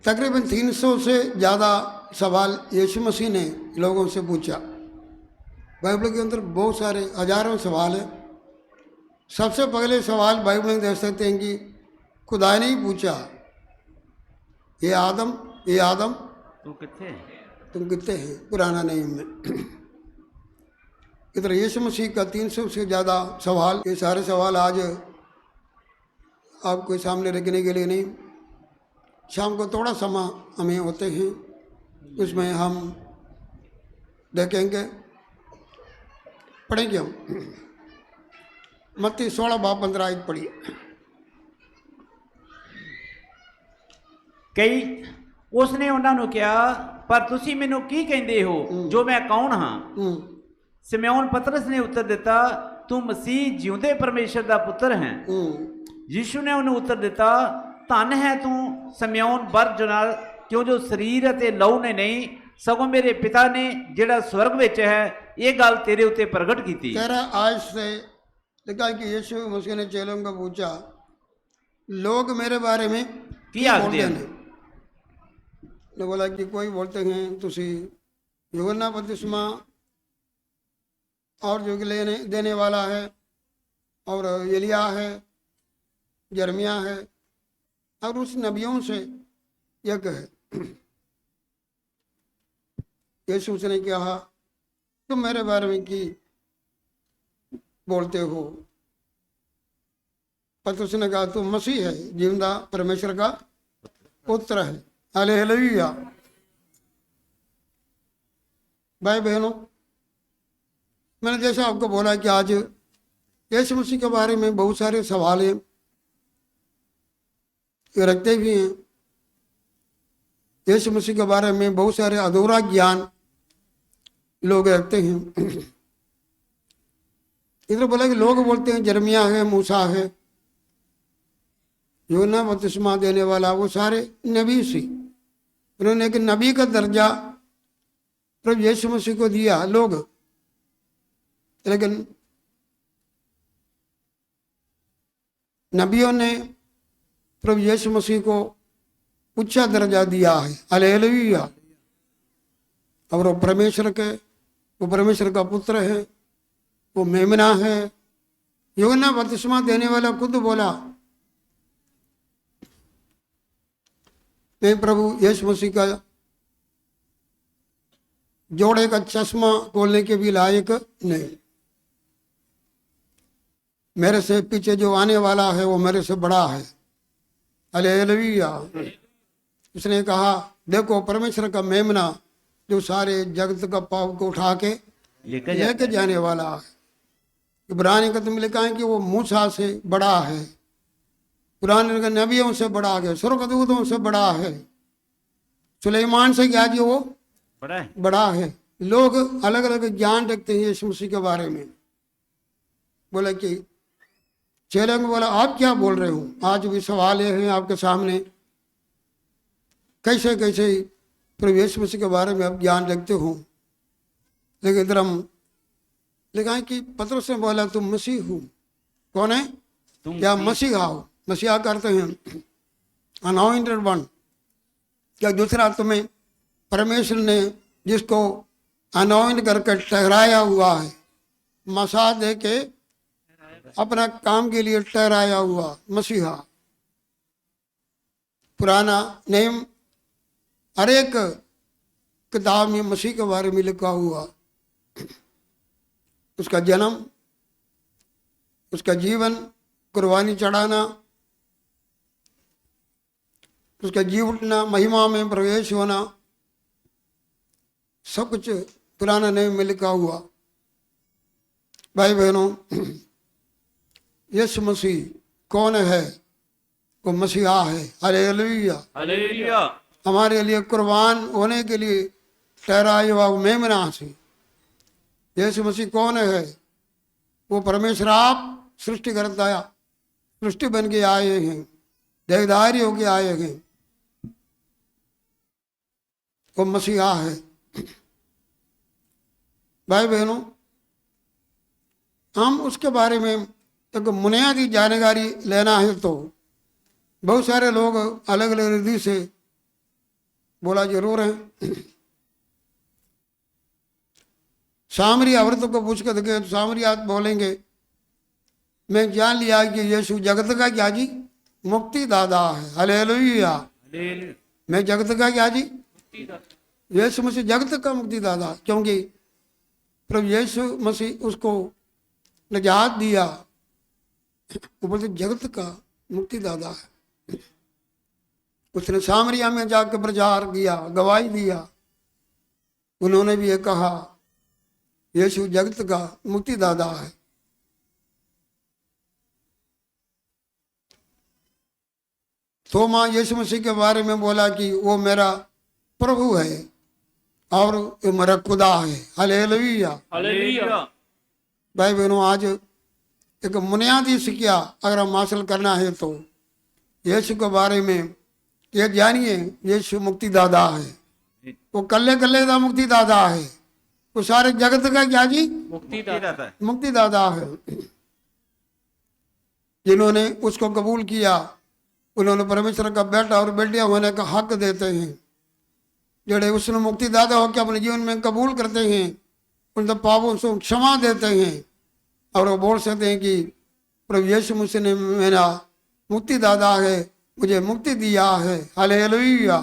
तकरीबन 300 से ज़्यादा सवाल यीशु मसीह ने लोगों से पूछा। बाइबल के अंदर बहुत सारे हजारों सवाल हैं। सबसे पहले सवाल बाइबल में देख सकते हैं कि खुदा ने ही पूछा, ये आदम तू किथे तुम कितने हैं, पुराना नियम में। इधर यीशु मसीह का 300 से ज़्यादा सवाल, ये सारे सवाल आज आपके सामने रखने के लिए नहीं, शाम को थोड़ा समय हमें होते हैं, उसमें हम देखेंगे, पढ़ेंगे हम। मत्ती 16:15 आयत पढ़िए। कई उसने ਉਹਨਾਂ ਨੂੰ ਕਿਹਾ, ਪਰ ਤੁਸੀਂ ਮੈਨੂੰ ਕੀ ਕਹਿੰਦੇ ਹੋ ਜੋ ਮੈਂ ਕੌਣ ਹਾਂ? ਸਿਮਿਓਨ ਪਤਰਸ ਨੇ ਉੱਤਰ ਦਿੱਤਾ, ਤੂੰ ਮਸੀਹ ਜਿਉਂਦੇ ਪਰਮੇਸ਼ਰ ਦਾ ਪੁੱਤਰ ਹੈ। ਯੀਸ਼ੂ ਨੇ ਉਹਨੂੰ ਉੱਤਰ ਦਿੱਤਾ, ਧੰਨ ਹੈ ਤੂੰ ਸਿਮਿਓਨ ਬਰਜਨਾਲ, ਕਿਉਂ ਜੋ ਸਰੀਰ ਅਤੇ ਲਹੂ ਨੇ ਨਹੀਂ ਸਗੋਂ ਮੇਰੇ ਪਿਤਾ ਨੇ ਜਿਹੜਾ स्वर्ग ਵਿੱਚ है ये गल तेरे उत्ते प्रगट की थी। कह रहा आज से लिखा कि यीशु मसीह ने चेलों को पूछा, लोग मेरे बारे में क्या बोलते हैं? ने बोला कि कोई बोलते हैं तुसी यूहन्ना बपतिस्मा और जो लेने देने वाला है, और एलिया है, यिर्मयाह है, और उस नबियों से एक है। यीशु ने कहा, तुम मेरे बारे में की बोलते हो? पतरस ने कहा, तुम मसीह है, जिंदा परमेश्वर का पुत्र है। हालेलुया। भाई बहनों, मैंने जैसा आपको बोला कि आज यीशु मसीह के बारे में बहुत सारे सवाल हैं, रखते भी हैं। यीशु मसीह के बारे में बहुत सारे अधूरा ज्ञान लोग रखते हैं। इधर बोला कि लोग बोलते हैं यिर्मयाह है, मूसा है, यूहन्ना बपतिस्मा देने वाला, वो सारे नबी सी। उन्होंने एक नबी का दर्जा प्रभु यीशु मसीह को दिया लोग, लेकिन नबियों ने प्रभु यीशु मसीह को ऊंचा दर्जा दिया है। हालेलुया। और वो परमेश्वर का पुत्र है, वो मेमना है। यूहन्ना बपतिस्मा देने वाला खुद बोला, मैं प्रभु यीशु मसीह का जोड़े का चश्मा खोलने के भी लायक नहीं, मेरे से पीछे जो आने वाला है वो मेरे से बड़ा है। हालेलुया। उसने कहा, देखो परमेश्वर का मेमना जो सारे जगत का पाप को उठा के लेके जाने वाला है। इब्रानी का तुम लिखा है कि वो मूसा से बड़ा है, पुराने नबियों से बड़ा है, स्वर्गदूतों से बड़ा है, सुलेमान से क्या जी वो बड़ा है। लोग अलग अलग ज्ञान रखते हैं यीशु मसीह के बारे में। बोले कि चेले को बोला, आप क्या बोल रहे हो? आज भी सवाल ये है आपके सामने, कैसे कैसे प्रभु यीशु मसीह के बारे में आप ज्ञान रखते हो? लेकिन इधर हम लिखा है कि पतरस ने बोला, तुम मसीह हो। कौन है? क्या मसीहा हो? मसीहा करते हैं अनॉइंटेड वन। क्या दूसरा तुम्हें परमेश्वर ने जिसको अनॉइंट करके ठहराया हुआ है, मसा दे के अपना काम के लिए ठहराया हुआ मसीहा। पुराना नियम हर एक किताब में मसीह के बारे में लिखा हुआ, उसका जन्म, उसका जीवन, कुर्बानी चढ़ाना, उसका जी उठना, महिमा में प्रवेश होना, सब कुछ पुराना नियम में लिखा हुआ। भाई बहनों, यीशु मसीह कौन है? वो मसीहा है। हालेलुया। हालेलुया। हमारे लिए कुर्बान होने के लिए ठहराया हुआ मेमना से। यीशु मसीह कौन है? वो परमेश्वर आप सृष्टि करता, सृष्टि बन के आए हैं, देहधारी होके आए हैं, वो मसीहा है। भाई बहनों, हम उसके बारे में एक बुनियादी जानकारी लेना है तो बहुत सारे लोग अलग अलग रीति से बोला जरूर है। सामरी औरत को पूछ कर देखे तो सामरी औरत बोलेंगे मैं जान लिया कि यीशु जगत का क्या जी मुक्ति दादा है। हालेलुया। मैं जगत का क्या जी यीशु मसीह जगत का मुक्ति दादा, क्योंकि प्रभु यीशु मसीह उसको निजात दिया, ऊपर से जगत का मुक्ति दादा है। उसने सामरिया में जाकर प्रचार किया, गवाही दिया, उन्होंने भी ये कहा यीशु जगत का मुक्ति दादा है। थोमा यीशु मसीह के बारे में बोला कि वो मेरा प्रभु है और वो मेरा खुदा है। हालेलुया। भाई बहनों, आज एक बुनियादी शिक्षा अगर हम हासिल करना है तो यीशु के बारे में ये जानिए यीशु मुक्ति दादा है। वो कल्ले कल्ले का मुक्ति दादा है, वो सारे जगत का क्या जी मुक्ति दादा है। जिन्होंने उसको कबूल किया उन्होंने परमेश्वर का बेटा और बेटिया होने का हक देते हैं। जोड़े उसने मुक्ति दादा होकर अपने जीवन में कबूल करते हैं उन पापों से क्षमा देते हैं और वो बोल सकते हैं कि प्रभु यीशु मसीह ने मेरा मुक्ति दादा है, मुझे मुक्ति दिया है। हालेलुया।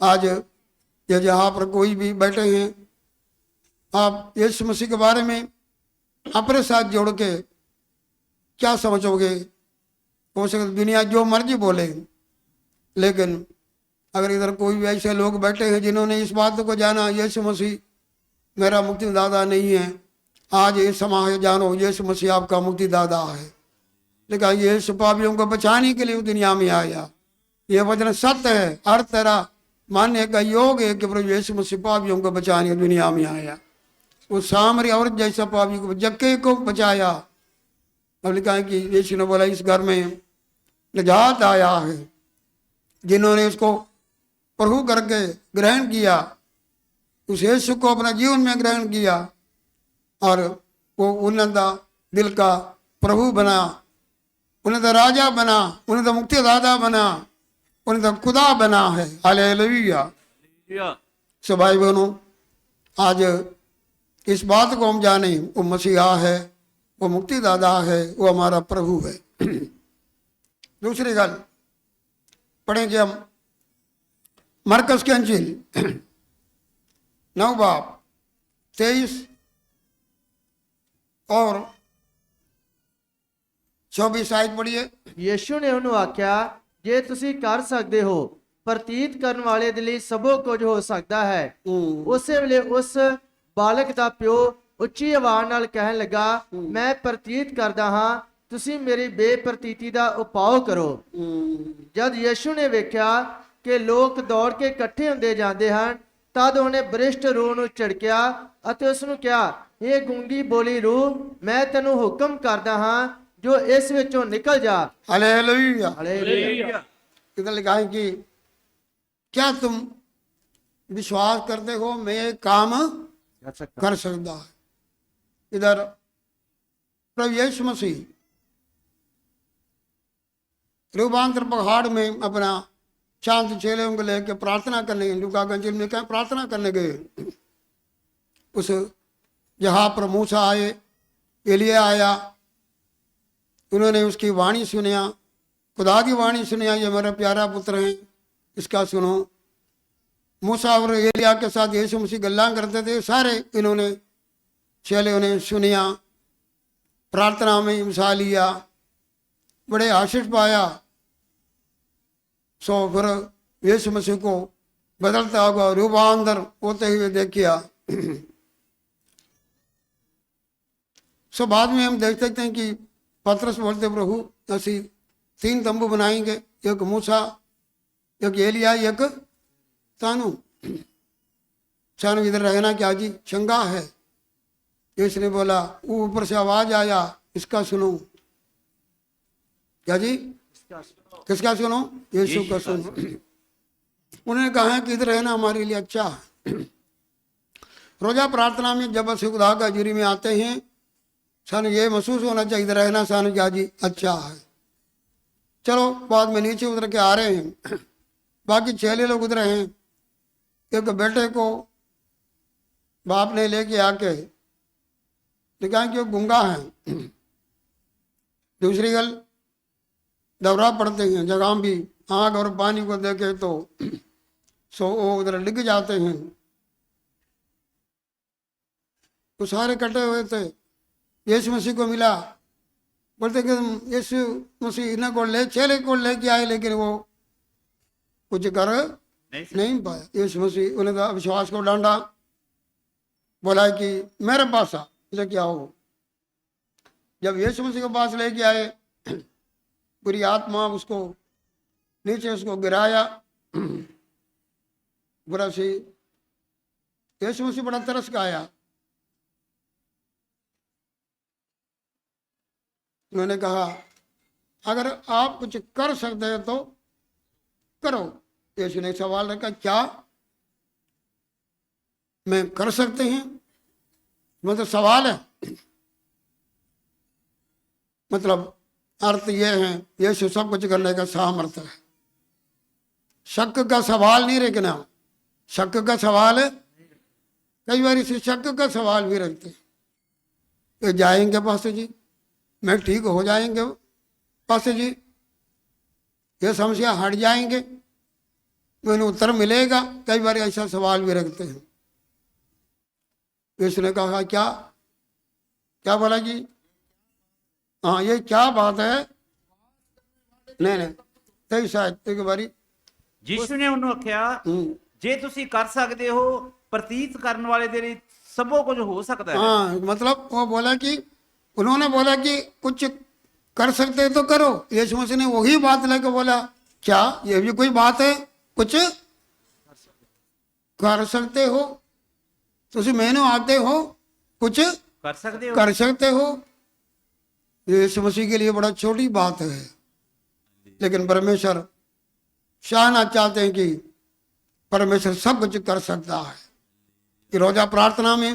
आज ये जहाँ पर कोई भी बैठे हैं, आप यीशु मसीह के बारे में अपने साथ जोड़ के क्या समझोगे? हो सकता दुनिया जो मर्जी बोले, लेकिन अगर इधर कोई भी ऐसे लोग बैठे हैं जिन्होंने इस बात को जाना यीशु मसीह मेरा मुक्ति दादा नहीं है, आज ये समाज जानो यीशु मसीह आपका मुक्ति दादा है। लेकिन यीशु पापियों को बचाने के लिए दुनिया में आया। ये वचन सत्य है, हर तरह मानने का योग है कि प्रभु यीशु मसीह पापियों को बचाने दुनिया में आया। वो सामरी औरत जैसा पापी को जक्के को बचाया। अब लिखा है कि यीशु ने बोला इस घर में निजात आया है। जिन्होंने उसको प्रभु करके ग्रहण किया, उस यीशु को अपना जीवन में ग्रहण किया और वो उन्नत दिल का प्रभु बना, उन्नत राजा बना, उन्नत मुक्ति दादा बना, उन्नत खुदा बना है। हालेलुया। सो भाई बहनों, आज इस बात को हम जाने वो मसीहा है, वो मुक्ति दादा है, वो हमारा प्रभु है। दूसरी गल पढ़ेंगे हम मरकस के अंजिल 9 बाब 23 और 24 आयत पढ़िए। ਯੀਸ਼ੂ ਨੇ ਉਹਨੂੰ ਆਖਿਆ ਜੇ ਤੁਸੀਂ ਕਰ ਸਕਦੇ ਹੋ ਪ੍ਰਤੀਤ ਕਰਨ ਵਾਲੇ ਦੇ ਲਈ ਸਭੋ ਕੁਝ ਹੋ ਸਕਦਾ ਹੈ। ਉਸੇ ਵੇਲੇ ਉਸ ਬਾਲਕ ਦਾ ਪਿਓ ਉੱਚੀ ਆਵਾਜ਼ ਨਾਲ ਕਹਿਣ ਲੱਗਾ ਮੈਂ ਪ੍ਰਤੀਤ ਕਰਦਾ ਹਾਂ, ਤੁਸੀਂ ਮੇਰੀ ਬੇਪ੍ਰਤੀਤੀ ਦਾ ਉਪਾਅ ਕਰੋ। ਜਦ ਯੀਸ਼ੂ ਨੇ ਵੇਖਿਆ ਕਿ ਲੋਕ ਦੌੜ ਕੇ ਇਕੱਠੇ ਹੁੰਦੇ ਜਾਂਦੇ ਹਨ, ਤਦ ਉਹਨੇ ਬ੍ਰਿਸ਼ਟ ਰੂਹ ਨੂੰ ਝਿੜਕਿਆ ਅਤੇ ਉਸ ਨੂੰ ਕਿਹਾ ਇਹ ਗੂੰਗੀ ਬੋਲੀ ਰੂਹ, ਮੈਂ ਤੈਨੂੰ ਹੁਕਮ ਕਰਦਾ ਹਾਂ जो इस विचों निकल जा। हालेलुया। हालेलुया। इधर लिखा है कि क्या तुम विश्वास करते हो मैं ये काम कर सकता है। इधर प्रभु यीशु मसीह रूपांतर पहाड़ में अपना शांत चेलों को लेकर प्रार्थना करने गए। लूका के अंजिल में क्या प्रार्थना करने गए, उस जहाँ पर मूसा आए, एलिया आया, उन्होंने उसकी वाणी सुनिया, खुदा की वाणी सुनिया, ये मेरा प्यारा पुत्र है इसका सुनो। मूसा और एलिया के साथ यीशु मसीह गल्ला करते थे, सारे इन्होंने चेले उन्हें सुनिया, प्रार्थना में हिस्सा लिया, बड़े आशीष पाया। सो फिर यीशु मसीह को बदलता हुआ रूपांतर होते हुए देखिया। सो बाद में हम देख सकते हैं कि पतरस बोलते प्रभु ऐसी 3 तंबू बनाएंगे, एक मूसा, एक एलिया, एक सानू। सानू इधर रहना क्या जी चंगा है। यीशु ने बोला, ऊपर से आवाज आया इसका सुनो। क्या जी किसका सुनो? यीशु का सुनो। उन्होंने कहा है कि इधर रहना हमारे लिए अच्छा है। रोजा प्रार्थना में जब ਅਸੀਂ खुदा का हजूरी में आते हैं, सानू ये महसूस होना चाहिए रहना सानू क्या जी अच्छा है। चलो बाद में नीचे उतर के आ रहे हैं बाकी चेले लोग उधर हैं। एक बेटे को बाप ने लेके आके देखा कि वो गूंगा है। दूसरी गल दौरा पड़ते हैं, जगह भी आग और पानी को देखे तो सो वो उधर डिग जाते हैं। वो सारे कटे हुए थे, यीशु मसीह को मिला, बोलते कि यीशु मसीह इन्हें को ले चेले को लेके आए, लेकिन वो कुछ कर नहीं पाया। यीशु मसीह उन्हें तो अविश्वास को डांटा, बोला कि मेरे पास आ, लेके आओ। जब यीशु मसीह के पास लेके आए, पूरी आत्मा उसको नीचे उसको गिराया। बुरा सी यीशु मसीह बड़ा तरस का आया। उन्होंने कहा अगर आप कुछ कर सकते हैं तो करो। यीशु ने सवाल रखा, क्या मैं कर सकते हैं? मतलब सवाल है, मतलब अर्थ यह है यीशु सब कुछ करने का सामर्थ्य है। शक का सवाल नहीं रखना। शक का सवाल है, कई बार इसे शक का सवाल भी रखते हैं। ये जाएंगे पास्टर जी, मैं ठीक हो जाएंगे पास्टर जी, ये समस्या हट जाएंगे, मैंने उत्तर मिलेगा। कई बार ऐसा सवाल भी रखते हैं। यीशु ने कहा क्या क्या बोला जी? हाँ, ये क्या बात है? नहीं तई शायद एक बारी ਯੀਸ਼ੂ ਨੇ ਉਹਨੂੰ ਆਖਿਆ ਜੇ ਤੁਸੀਂ ਕਰ ਸਕਦੇ ਹੋ ਪ੍ਰਤੀਤ ਕਰਨ ਵਾਲੇ ਦੇ ਲਈ ਸਭੋ ਕੁਝ ਹੋ ਸਕਦਾ ਹੈ। हाँ, मतलब वो बोला कि उन्होंने बोला कि कुछ कर सकते तो करो। यीशु मसीह ने वही बात लेकर बोला, क्या ये भी कोई बात है? कुछ कर सकते हो, तुम मैंने आते हो, कुछ ਕਰ ਸਕਦੇ ਹੋ। कर सकते हो। यीशु मसीह के लिए बड़ा छोटी बात है, लेकिन परमेश्वर चाहना चाहते हैं कि परमेश्वर सब कुछ कर सकता है। कि रोजा प्रार्थना में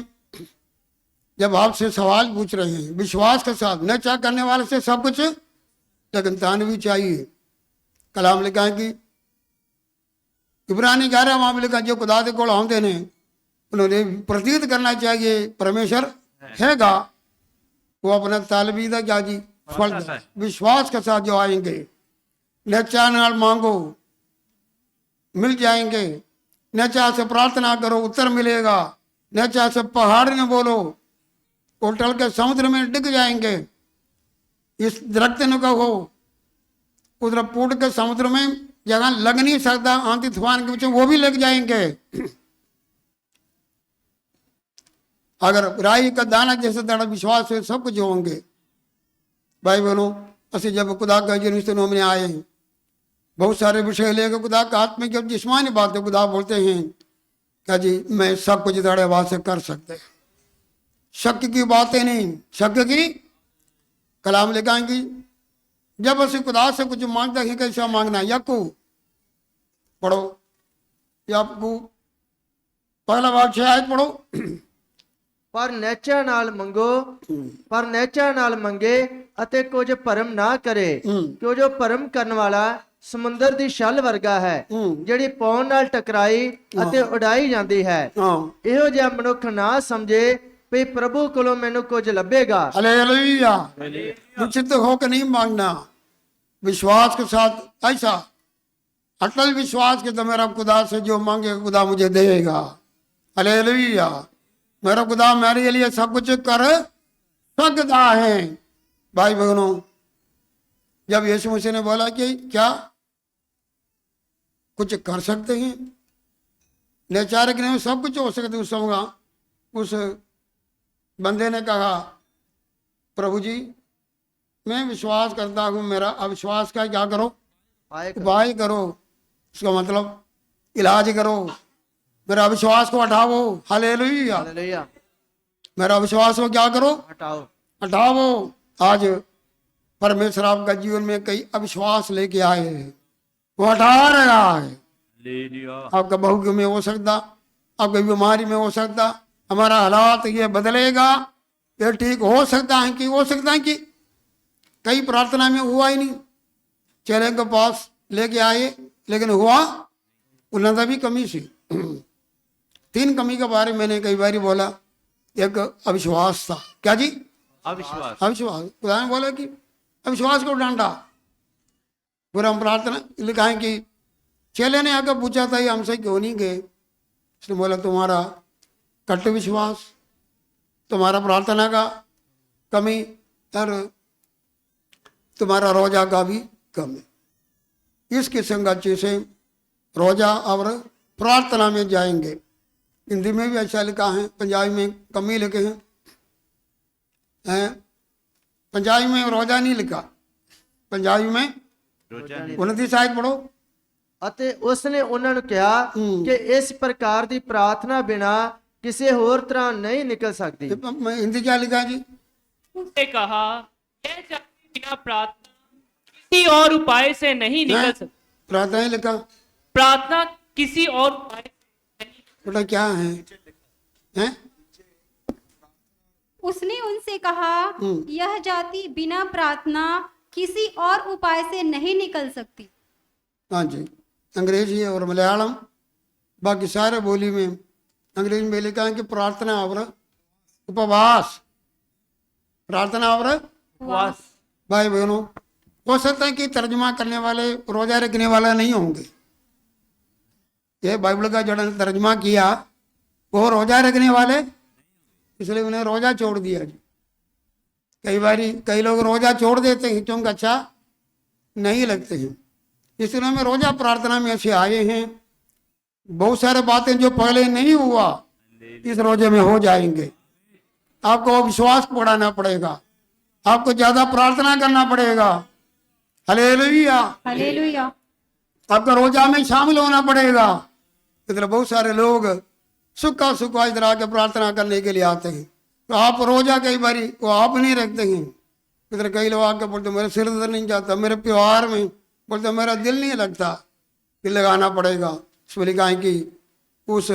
जब आपसे सवाल पूछ रहे हैं विश्वास के साथ, न चाह करने वाले से सब कुछ, लेकिन तान भी चाहिए। कलाम लिखा है कि इब्रानी 11 वहां लिखा जो खुदा के कोल आते ने उन्होंने प्रतीत करना चाहिए परमेश्वर हैगा। वो अपना तालबी दा क्या जी फल विश्वास के साथ जो आएंगे। न चाह नाल मांगो मिल जाएंगे, न चाह से प्रार्थना करो उत्तर मिलेगा, न चाह से पहाड़ न बोलो उठल के समुद्र में डिग जाएंगे। इस दरख्त न कहो उधर पूट के समुद्र में जगह लग नहीं सकता, आंधी तूफान के पीछे वो भी लग जाएंगे। अगर राई का दाना जैसे दाना विश्वास है सब कुछ होंगे। भाई बहनों, असि जब खुदा का जन्मदिन में आए हैं, बहुत सारे विषय लेकर खुदा का आत्मिक जब जिस्मानी बातें खुदा बोलते हैं क्या जी मैं सब कुछ दाड़े आवाज से कर सकते हैं। शक की बातें नहीं, शक की कलाम लिखाएंगी। जब असि खुदा से कुछ मांगते हैं कैसा मांगना? याकूब पढ़ो, याकूब पहला बार 6 आयत पढ़ो। ਪਰ ਨੈਚਾ ਨਾਲ ਮੰਗੋ, ਪਰ ਨੈਚਾ ਨਾਲ ਮੰਗੇ ਅਤੇ ਕੁਝ ਭਰਮ ਨਾ ਕਰੇ, ਕਿਉਂ ਜੋ ਭਰਮ ਕਰਨ ਵਾਲਾ ਸਮੁੰਦਰ ਦੀ ਛਲ ਵਰਗਾ ਹੈ, ਜਿਹੜੀ ਪੌਣ ਨਾਲ ਟਕਰਾਈ ਅਤੇ ਉਡਾਈ ਜਾਂਦੀ ਹੈ। ਇਹੋ ਜਿਹਾ ਮਨੁੱਖ ਨਾ ਸਮਝੇ ਵੀ ਪ੍ਰਭੂ ਕੋਲੋਂ ਮੈਨੂੰ ਕੁਝ ਲੱਭੇਗਾ। हालेलुया। निश्चित होकर नहीं मांगना, विश्वास के साथ, ऐसा अटल विश्वास के तो मेरा खुदा से जो मांगे खुदा मुझे देगा। हालेलुया। मेरा खुदा मेरे लिए सब कुछ कर सकता है। भाई बहनों, जब यीशु मसीह ने बोला कि क्या कुछ कर सकते हैं, नैचारिक नहीं सब कुछ हो सकते, उस समय उस बंदे ने कहा प्रभु जी मैं विश्वास करता हूँ, मेरा अविश्वास का क्या करो? उपाय करो। उसका मतलब इलाज करो, मेरा अविश्वास को हटाओ। हालेलुया। ਹਾਲੇਲੂਇਆ। मेरा अविश्वास को क्या करो? ਹਟਾਓ। हटाओ। आज परमेश्वर आपका जीवन में कई अविश्वास लेके आए हैं, वो हटा रहा है। हालेलुया। आपका बहु में हो सकता, आपकी बीमारी में हो सकता, हमारा हालात ये बदलेगा, ये ठीक हो सकता है कि कई प्रार्थना में हुआ ही नहीं। चेले के पास लेके आए लेकिन हुआ ਉਹਨਾਂ ਦਾ भी कमी सी। 3 कमी के बारे में मैंने कई बार बोला। एक अविश्वास था। क्या जी? अविश्वास। अविश्वास। खुदा ने बोला कि अविश्वास को डांटा। पूरा हम प्रार्थना लिखा है कि चेले ने आकर पूछा था ये हमसे क्यों नहीं गए। उसने बोला तुम्हारा कट्ट विश्वास, तुम्हारा प्रार्थना का कमी और तुम्हारा रोजा का भी कमी। इस किस्म का चीज़ें रोजा और प्रार्थना में जाएंगे। हिंदी में भी ऐसा लिखा है, पंजाबी में कमी लिखे हैं। पंजाबी में रोजा नहीं लिखा, पंजाबी में रोजा नहीं। 29 आयत पढ़ो। ਅਤੇ ਉਸਨੇ ਉਹਨਾਂ ਨੂੰ ਕਿਹਾ ਕਿ ਇਸ ਪ੍ਰਕਾਰ ਦੀ ਪ੍ਰਾਰਥਨਾ ਬਿਨਾ ਕਿਸੇ ਹੋਰ ਤਰ੍ਹਾਂ ਨਹੀਂ ਨਿਕਲ ਸਕਦੀ। मैं हिंदी क्या लिखा है जी? उसने कहा यह जाति बिना प्रार्थना किसी और उपाय से नहीं निकल सकती। प्रार्थना ही लिखा। प्रार्थना किसी और उपाय से नहीं। बेटा क्या है? हैं? उसने उनसे कहा यह जाति बिना प्रार्थना किसी और उपाय से नहीं निकल सकती। हाँ जी, अंग्रेजी और मलयालम बाकी सारे बोली में अंग्रेजी में लिखा है कि प्रार्थना और उपवास। प्रार्थना और उपवास। भाई बहनों, हो सकता है कि तर्जुमा करने वाले रोजा रखने वाला नहीं होंगे। ये बाइबल का जो तर्जुमा किया वो रोजा रखने वाले, इसलिए उन्हें रोजा छोड़ दिया जी। कई बार कई लोग रोजा छोड़ देते हैं क्योंकि अच्छा नहीं लगते हैं। इसलिए में रोजा प्रार्थना में ऐसे आए हैं। बहुत सारे बातें जो पहले नहीं हुआ इस रोजे में हो जाएंगे। आपको विश्वास बढ़ाना पड़ेगा, आपको ज्यादा प्रार्थना करना पड़ेगा। हालेलुया। हालेलुया। आपका रोजा में शामिल होना पड़ेगा। इधर बहुत सारे लोग सुखा सुखा इधर आके प्रार्थना करने के लिए आते हैं, तो आप रोजा कई बार वो आप नहीं रखते हैं। इधर कई लोग आके बोलते मेरे सिर दर्द नहीं जाता, मेरे त्योहार में बोलते मेरा दिल नहीं लगता। दिल लगाना पड़ेगा। इसमें लिखा है कि उस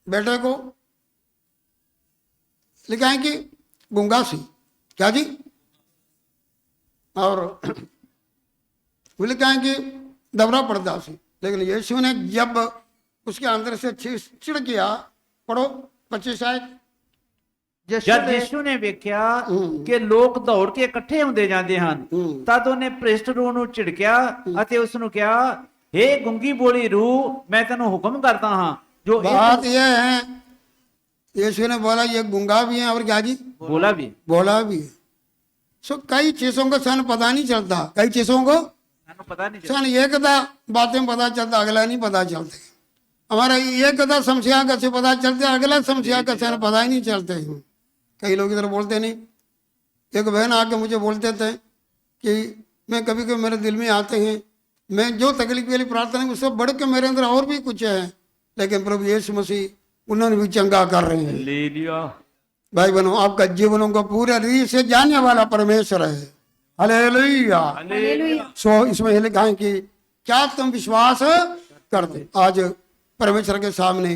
बेटे को लिखा है कि गूंगा सी। क्या जी? और वो लिखा है कि दबरा पड़ता सी। लेकिन यीशु ने जब उसके अंदर से चिड़ किया, पढ़ो 25 आयत। ਜਦ ਯਿਸੂ ਨੇ ਵੇਖਿਆ ਕਿ ਲੋਕ ਦੌੜ ਕੇ ਇਕੱਠੇ ਹੁੰਦੇ ਜਾਂਦੇ ਹਨ, ਤਦ ਉਹਨੇ ਭ੍ਰਿਸ਼ਟ ਰੂਹ ਨੂੰ ਝਿੜਕਿਆ ਅਤੇ ਉਸ ਨੂੰ ਕਿਹਾ, ਹੇ ਗੁੰਗੀ ਬੋਲੀ ਰੂਹ, ਮੈਂ ਤੈਨੂੰ ਹੁਕਮ ਕਰਦਾ ਹਾਂ जो बात यह है, यीशु ने बोला ये गूंगा भी है और क्या जी? बोला भी। बोला भी है। सो कई चीजों को सन पता नहीं चलता, कई चीजों को ਸਾਨੂੰ पता नहीं चलता। सन एक दा बातें पता चलता, अगला नहीं पता चलते। हमारा एक दा समस्या का से पता चलते, अगला समस्या का सन पता ही नहीं चलते हैं। कई लोग इधर बोलते नहीं। एक बहन आके मुझे बोलते थे कि मैं कभी कभी मेरे दिल में आते हैं, मैं जो तकलीफ वाली प्रार्थना उससे बढ़ के मेरे अंदर और भी कुछ है, लेकिन प्रभु यीशु मसीह उन्होंने भी चंगा कर रहे हैं। हालेलुया। भाई बहनों, आपका जीवनों को पूरे रीत से जानने वाला परमेश्वर है। हालेलुया। हालेलुया। सो इसमें ये लिखा है कि क्या तुम विश्वास करते? आज परमेश्वर के सामने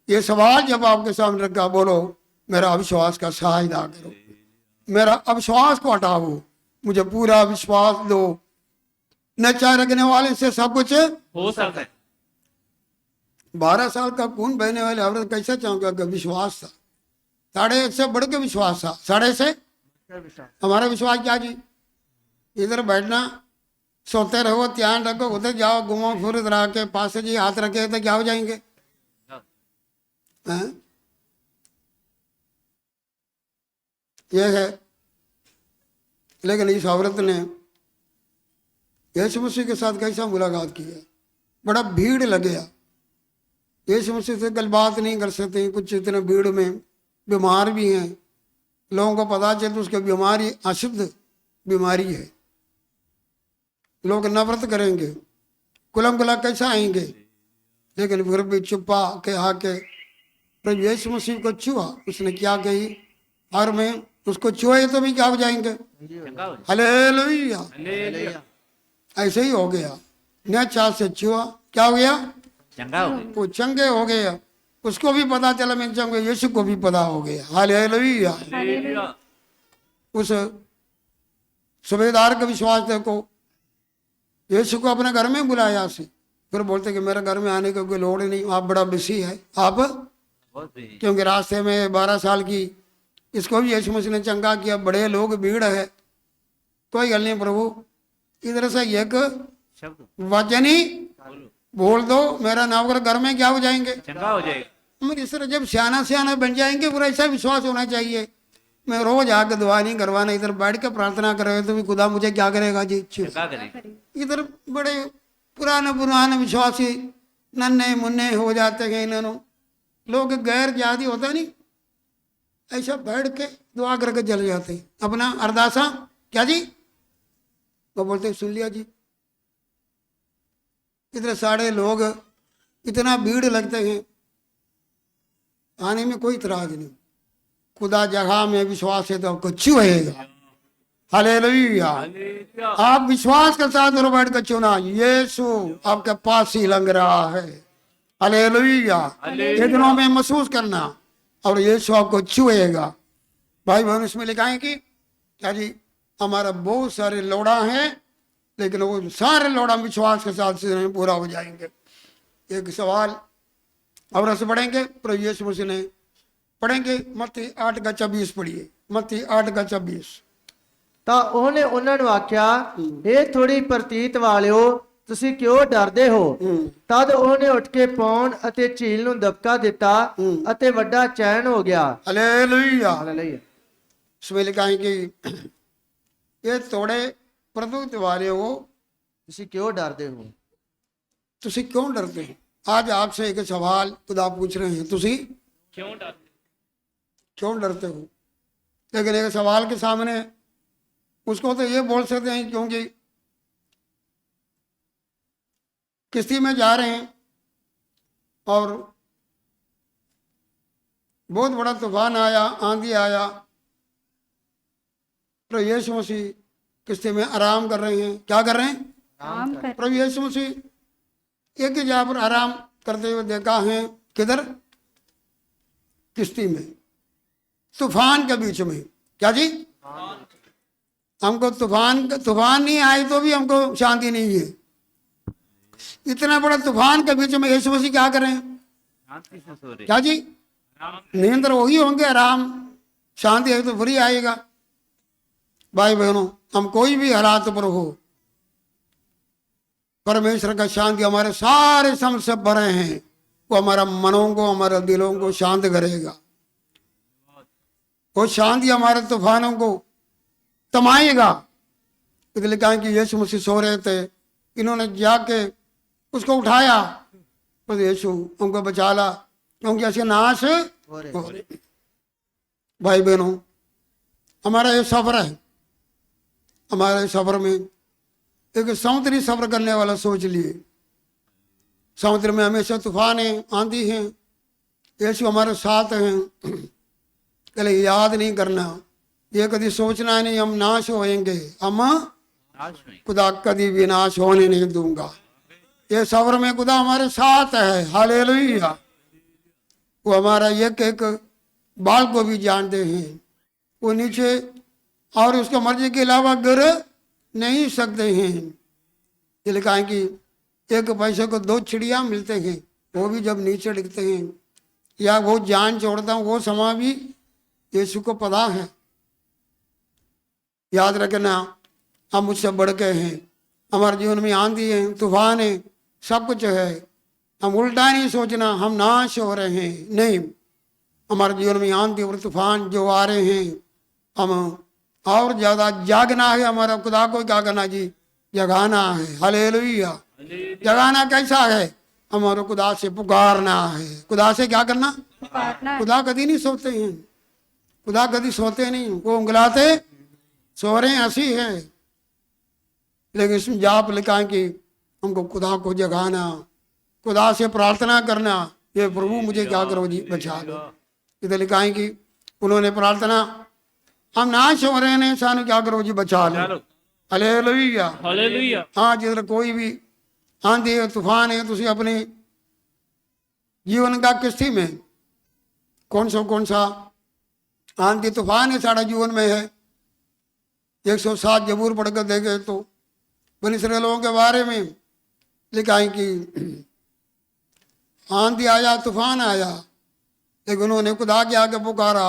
ये सवाल जब आपके सामने रखा, बोलो मेरा अविश्वास का सहायता करो, मेरा अविश्वास को हटाओ, मुझे पूरा विश्वास दो। नचा रखने वाले से सब कुछ हो सकता है। 12 साल का खून बहने वाले औरत कैसे चाहूंगा कि विश्वास था, साढ़े से बढ़ के विश्वास था। साढ़े से हमारा विश्वास क्या जी? इधर बैठना, सोते रहो, ध्यान रखो, उधर जाओ, घुमो फिर इधर आके पास से जी हाथ रखे तो क्या हो जाएंगे? हैं? यह है। लेकिन इस औरत ने यीशु मसीह के साथ कैसा मुलाकात किया, बड़ा भीड़ लग गया। यीशु मसीह से कल बात नहीं कर सकते, कुछ इतने भीड़ में बीमार भी हैं। लोगों को पता चले तो उसकी बीमारी अशुद्ध बीमारी है, लोग नफरत करेंगे, कुलम कुला कैसा आएंगे। लेकिन फिर भी चुपा के आके प्रभु यीशु मसीह को छुआ। उसने क्या कही, और मैं उसको छुए तो भी क्या हो जाएंगे? हालेलुया। हालेलुया। ऐसे ही हो गया। नया चाल से छुआ, क्या हो गया? चंगा हो गया। वो चंगे हो गए। उसको भी पता चला मैं चंगे, यीशु को भी पता हो गया। हालेलुया। हालेलुया। उस सूबेदार का विश्वास देखो, यीशु को अपने घर में बुलाया सी, फिर बोलते कि मेरे घर में आने की कोई लोड़ नहीं, आप बड़ा बिजी है आप, बहुत भी क्योंकि रास्ते में 12 साल की इसको भी यीशु मसीह ने चंगा किया, बड़े लोग भीड़ है, कोई गल नहीं प्रभु, इधर से एक शब्द वचन ही बोल दो, मेरा नौकर घर में क्या हो जाएंगे, चंगा हो जाएगा। हम इस तरह जब सियाना बन जाएंगे, पूरा ऐसा विश्वास होना चाहिए। मैं रोज आके दुआ नहीं करवाना, इधर बैठ के प्रार्थना कर रहे तो भी खुदा मुझे क्या करेगा जी, चंगा करेगा। इधर बड़े पुराने विश्वासी नन्हे मुन्ने हो जाते हैं, इन्होंने लोग गैर जाति होता नहीं, ऐसा बैठ के दुआ करके चले जाते हैं अपना अरदासा, क्या जी वो बोलते सुन लिया जी। इतने सारे लोग, इतना भीड़ लगते हैं, आने में कोई इतराज नहीं, खुदा जगह में विश्वास है तो आपको अच्छी होएगा। हालेलुया। आप विश्वास के साथ और बैठ कर चुना, यीशु आपके पास ही लंघ रहा है। हालेलुया। ये दिनों में महसूस करना और यीशु आपको छुएगा। भाई बहन इसमें लिखा है कि क्या जी, हमारा बहुत सारे लोड़ा हैं, लेकिन वो सारे लोड़ा विश्वास के साथ से पूरा हो जाएंगे। एक सवाल और ऐसे पढ़ेंगे, प्रभु यीशु मसीह ने पढ़ेंगे मत्ती 8:24 पढ़िए, मत्ती 8:24। ਤਾਂ ਉਹਨੇ ਉਹਨਾਂ ਨੂੰ ਆਖਿਆ, ਇਹ ਥੋੜੀ ਪ੍ਰਤੀਤ ਵਾਲਿਓ, ਤੁਸੀਂ ਕਿਉਂ ਡਰਦੇ ਹੋ? ਤਦ ਉਹਨੇ ਉੱਠ ਕੇ ਪੌਣ ਅਤੇ ਝੀਲ ਨੂੰ ਦਬਕਾ ਦਿੱਤਾ ਅਤੇ ਵੱਡਾ ਚੈਨ ਹੋ ਗਿਆ। हालेलुया। ਹਾਲੇਲੂਇਆ। इसमें लिखा है कि ये थोड़े प्रभुत्व वाले हो, ਤੁਸੀਂ ਕਿਉਂ ਡਰਦੇ ਹੋ? तुसी क्यों डरते हैं? आज आपसे एक सवाल खुदा पूछ रहे हैं, तुसी क्यों डरते? क्यों डरते हो? लेकिन एक सवाल के सामने उसको तो ये बोल सकते हैं क्योंकि किश्ती में जा रहे हैं और बहुत बड़ा तूफान आया, आंधी आया, प्रभु यीशु मसीह किश्ती में आराम कर रहे हैं। क्या कर रहे हैं? आराम कर प्रभु यीशु मसीह एक ही जगह पर आराम करते हुए देखा है, किधर? किश्ती में, तूफान के बीच में। क्या जी? हमको तूफान नहीं आई तो भी हमको शांति नहीं है। इतना बड़ा तूफान के बीच में यीशु मसीह क्या करें? शांति से सो रहे। क्या जी? नियंत्रण वही होंगे, आराम शांति है तो फ्री आएगा। भाई बहनों, हम कोई भी हालात पर हो, परमेश्वर का शांति हमारे सारे समस्या भरे हैं, वो हमारा मनों को, हमारे दिलों को शांत करेगा। वो शांति हमारे तूफानों को तमाएगा। इसलिए कहा कि यीशु मसीह सो रहे थे, इन्होंने जाके उसको उठाया, तो यीशु उनको बचा ला, क्योंकि ऐसे नाश हो रहे। भाई बहनों, हमारा ये सफर है, हमारे सफर में एक समुद्री सफर करने वाला सोच लिए। समुद्र में हमेशा तूफान है, आंधी है, यीशु हमारे साथ हैं। पहले याद नहीं करना, ये कभी सोचना नहीं हम नाश होएंगे, हम खुदा कभी भी नाश होने नहीं दूंगा। ये सफर में खुदा हमारे साथ है। हालेलुया। वो हमारा एक एक बाल को भी जानते हैं, वो नीचे और उसका मर्जी के अलावा गिर नहीं सकते हैं। ये लिखा है कि एक पैसे को 2 चिड़िया मिलते हैं, वो भी जब नीचे दिखते हैं या वो जान छोड़ता हूँ, वो समा भी यीशु को पता है। याद रखना, हम मुझसे बढ़ के हैं, हमारे जीवन में आंधी है, तूफान है, सब कुछ है। हम उल्टा नहीं सोचना हम नाश हो रहे हैं, नहीं। हमारे जीवन में आंधी और तूफान जो आ रहे हैं, हम और ज्यादा जागना है। हमारा खुदा को क्या करना जी? जगाना है। हालेलुया। जगाना कैसा है? हमारे खुदा से पुकारना है। खुदा से क्या करना? पुकारना है। खुदा कभी नहीं सोते हैं, खुदा कभी सोते नहीं, वो उंगलाते सो रहे हैं, हंसी है। लेकिन इसमें जाप लिखा है कि हमको खुदा को जगाना, खुदा से प्रार्थना करना, ये प्रभु मुझे क्या करो जी, बचा दो। इधर लिखा है कि उन्होंने प्रार्थना, हम नाश हो रहे हैं, सानू क्या करो जी, बचा लो। हालेलुया। हालेलुया। हाँ, जिधर कोई भी आंधी है, तूफान है, तुसी अपने जीवन का किस्ती में कौन सा आंधी तूफान है साढ़ा जीवन में है। 107 जबूर पढ़कर देखे तो बनी इसराइल लोगों के बारे में लिखा है कि आंधी आया, तूफान आया, लेकिन उन्होंने खुदा के आगे पुकारा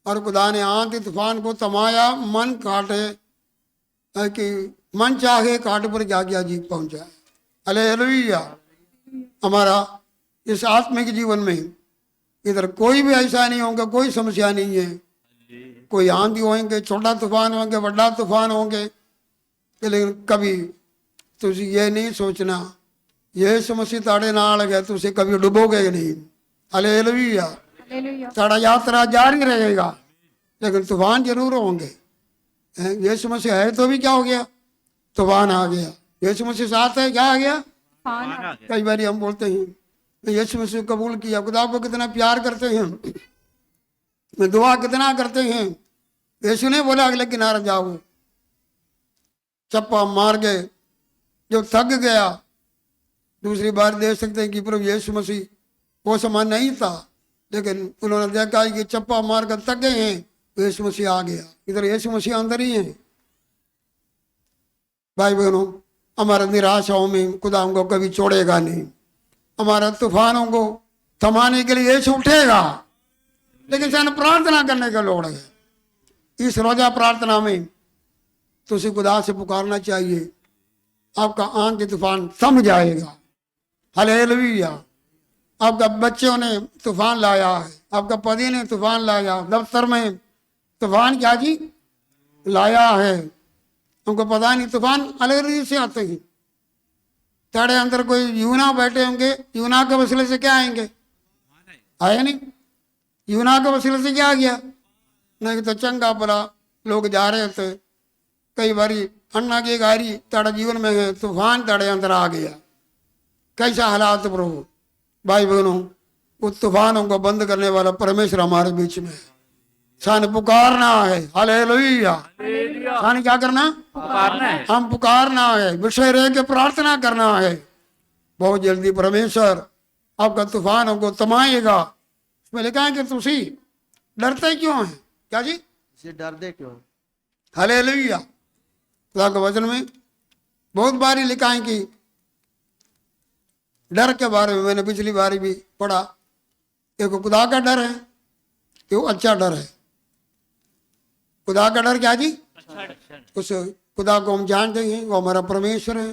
और खुदा ने आंधी तूफान को थमाया। मन काटे कि मन चाहे काट पर क्या क्या जीत पहुंचा। हालेलुया। हमारा इस आत्मिक जीवन में इधर कोई भी ऐसा नहीं होगा, कोई समस्या नहीं है। कोई आंधी होंगे, छोटा तूफान होंगे, बड़ा तूफान होंगे, लेकिन कभी तुझे ये नहीं सोचना यीशु मसीह ताड़े नाल गए तो उसे कभी डुबोगे नहीं। हालेलुया। ताड़ा यात्रा जारी रहेगा, लेकिन तूफान जरूर होंगे। यीशु मसीह है तो भी क्या हो गया, तूफान आ गया। यीशु मसीह साथ है, क्या आ गया, कई बार हम बोलते हैं यीशु मसीह कबूल किया, खुदा को कितना प्यार करते हैं, मैं दुआ कितना करते हैं। यीशु ने बोला अगले किनारे जाओ, चप्पा मार गए, जो थक गया दूसरी बार दे सकते हैं कि प्रभु यीशु मसीह वो समय नहीं था, लेकिन उन्होंने देखा कि चप्पा मार कर थक गए हैं, यीशु मसीह आ गया। इधर यीशु मसीह अंदर ही है। भाई बहनों, हमारा निराशाओं में खुदा हमको कभी छोड़ेगा नहीं। हमारा तूफानों को थमाने के लिए यीशु उठेगा, लेकिन सन प्रार्थना करने का लोड़ है। इस रोजा प्रार्थना में तो उसे खुदा से पुकारना चाहिए, आपका आंख के तूफान थम जाएगा। हालेलुया। आपका बच्चों ने तूफान लाया है, आपका पति ने तूफान लाया, दफ्तर में तूफान क्या जी लाया है, हमको पता नहीं। तूफान अलग रीत से आते हैं। तेरे अंदर कोई यूना बैठे होंगे, यूना के वसीले से क्या आएंगे, आए नहीं। यूना के वसीले से क्या आ गया, नहीं तो चंगा भला लोग जा रहे थे, कई बारी अन्ना की गाड़ी तेरे जीवन में है, तूफान तेरे अंदर आ गया। कैसा हालात प्रभु। भाई बहनों, उस तूफानों को बंद करने वाला परमेश्वर हमारे बीच में है। सान पुकारना है। हालेलुया। सान क्या करना, पुकारना है। हम पुकारना है, विषय रह के प्रार्थना करना है। बहुत जल्दी परमेश्वर आपका तूफानों को थमाएगा। उसमें लिखा है कि तुसी डरते क्यों हैं, क्या जी, इसे डरते क्यों? हालेलुया। खुदा के वचन में बहुत बारी लिखा है कि डर के बारे में मैंने पिछली बारी भी पढ़ा। एक खुदा का डर है, कि वो अच्छा डर है। खुदा का डर क्या जी, उस खुदा को हम जानते हैं, वो हमारा परमेश्वर है,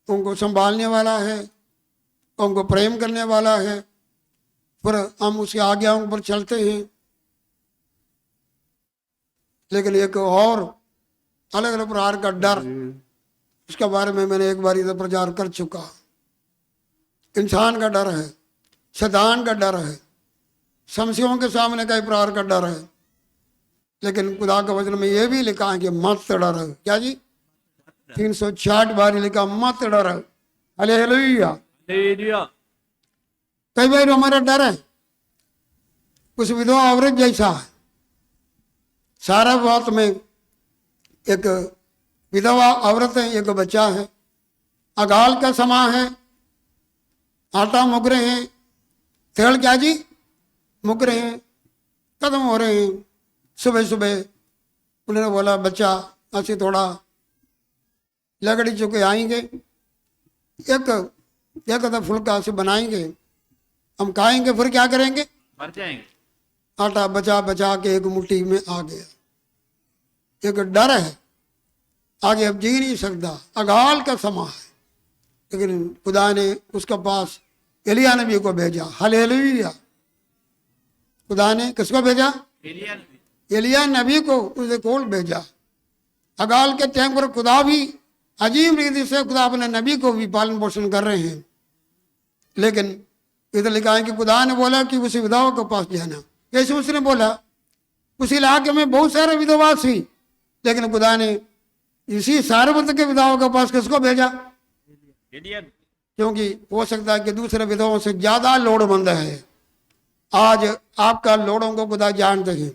उनको संभालने वाला है, उनको प्रेम करने वाला है, पर हम उसकी आज्ञाओं पर चलते हैं। लेकिन एक और अलग अलग प्रकार का डर, उसके बारे में मैंने एक बार इधर प्रचार कर चुका। इंसान का डर है, शैतान का डर है, समस्याओं के सामने कई प्रकार का डर है। लेकिन खुदा के वचन में ये भी लिखा है कि मत डर है, क्या जी, 360 बार लिखा मत डर है। हालेलुया। कई बार हमारा डर है उस विधवा औरत जैसा है। सारा बात में एक विधवा औरत है, एक बच्चा है, अकाल का समय है, आटा मुक रहे हैं, तेल क्या जी मुक रहे हैं, खत्म हो रहे हैं। सुबह सुबह उन्होंने बोला बच्चा ऐसे थोड़ा लकड़ी चुके आएंगे, एक आधा फुल्का से बनाएंगे, हम खाएंगे, फिर क्या करेंगे, मर जाएंगे। आटा बचा बचा के एक मुट्ठी में आ गया। एक डर है, आगे अब जी नहीं सकता, अकाल का समय है। लेकिन खुदा ने उसके पास एलिया नबी को भेजा। हालेलुया। खुदा ने किसको भेजा, एलिया नबी को उसके कोल भेजा। अकाल के टाइम पर खुदा भी अजीब रीति से खुदा अपने नबी को भी पालन पोषण कर रहे हैं। लेकिन इधर लिखा है कि खुदा ने बोला कि उसी विधवा के पास जाना। यीशु मसीह ने बोला उस इलाके में बहुत सारे विधवा थी, लेकिन खुदा ने इसी सारवत के विधवाओं के पास किसको भेजा, क्योंकि हो सकता है कि दूसरे विधवाओं से ज्यादा लोड़मंद है। आज आपका लोड़ों को खुदा जानते हैं,